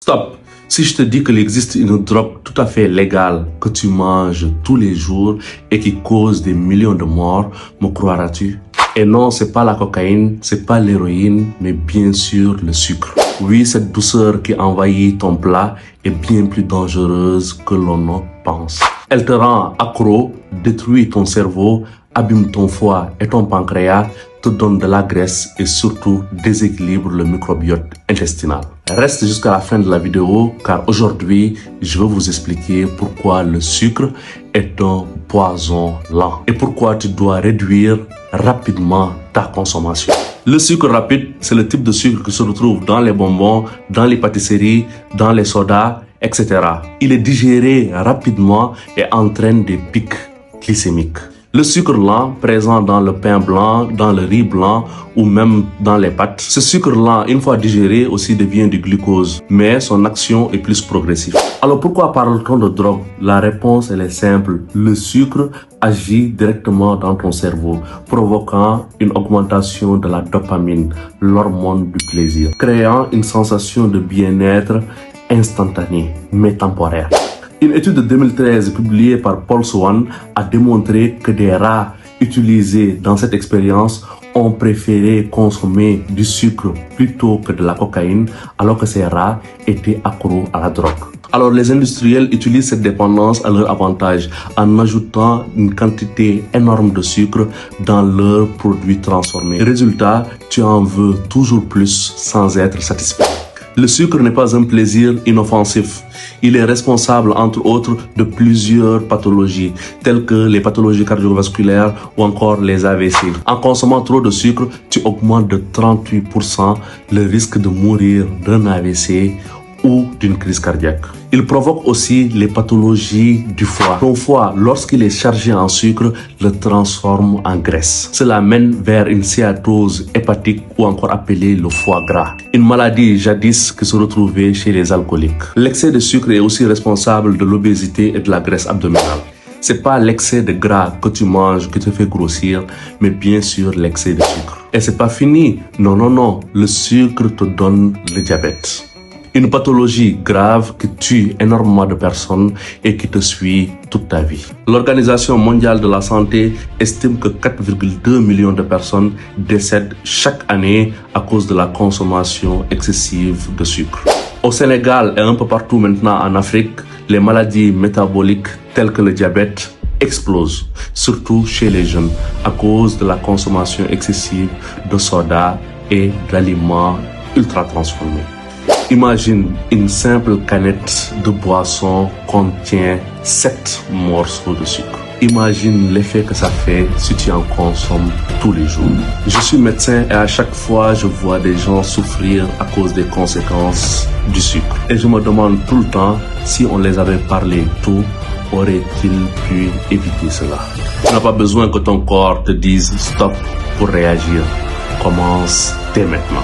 Stop! Si je te dis qu'il existe une drogue tout à fait légale que tu manges tous les jours et qui cause des millions de morts, me croiras-tu? Et non, c'est pas la cocaïne, c'est pas l'héroïne, mais bien sûr le sucre. Oui, cette douceur qui envahit ton plat est bien plus dangereuse que l'on ne pense. Elle te rend accro, détruit ton cerveau, abîme ton foie et ton pancréas, te donne de la graisse et surtout déséquilibre le microbiote intestinal. Reste jusqu'à la fin de la vidéo car aujourd'hui, je vais vous expliquer pourquoi le sucre est un poison lent et pourquoi tu dois réduire rapidement ta consommation. Le sucre rapide, c'est le type de sucre qui se retrouve dans les bonbons, dans les pâtisseries, dans les sodas, etc. Il est digéré rapidement et entraîne des pics glycémiques. Le sucre lent, présent dans le pain blanc, dans le riz blanc ou même dans les pâtes. Ce sucre lent, une fois digéré, aussi devient du glucose, mais son action est plus progressive. Alors pourquoi parle-t-on de drogue? La réponse elle est simple. Le sucre agit directement dans ton cerveau, provoquant une augmentation de la dopamine, l'hormone du plaisir, créant une sensation de bien-être instantanée, mais temporaire. Une étude de 2013 publiée par Paul Swan a démontré que des rats utilisés dans cette expérience ont préféré consommer du sucre plutôt que de la cocaïne alors que ces rats étaient accros à la drogue. Alors les industriels utilisent cette dépendance à leur avantage en ajoutant une quantité énorme de sucre dans leurs produits transformés. Résultat, tu en veux toujours plus sans être satisfait. Le sucre n'est pas un plaisir inoffensif. Il est responsable, entre autres, de plusieurs pathologies, telles que les pathologies cardiovasculaires ou encore les AVC. En consommant trop de sucre, tu augmentes de 38% le risque de mourir d'un AVC ou d'une crise cardiaque. Il provoque aussi les pathologies du foie. Ton foie, lorsqu'il est chargé en sucre, le transforme en graisse. Cela mène vers une stéatose hépatique ou encore appelée le foie gras. Une maladie jadis qui se retrouvait chez les alcooliques. L'excès de sucre est aussi responsable de l'obésité et de la graisse abdominale. C'est pas l'excès de gras que tu manges qui te fait grossir, mais bien sûr l'excès de sucre. Et c'est pas fini. Non. Le sucre te donne le diabète. Une pathologie grave qui tue énormément de personnes et qui te suit toute ta vie. L'Organisation mondiale de la santé estime que 4,2 millions de personnes décèdent chaque année à cause de la consommation excessive de sucre. Au Sénégal et un peu partout maintenant en Afrique, les maladies métaboliques telles que le diabète explosent, surtout chez les jeunes, à cause de la consommation excessive de soda et d'aliments ultra transformés. Imagine une simple canette de boisson contient 7 morceaux de sucre. Imagine l'effet que ça fait si tu en consommes tous les jours. Je suis médecin et à chaque fois je vois des gens souffrir à cause des conséquences du sucre. Et je me demande tout le temps si on les avait parlé tôt, aurait-il pu éviter cela? Tu n'as pas besoin que ton corps te dise stop pour réagir. Commence dès maintenant.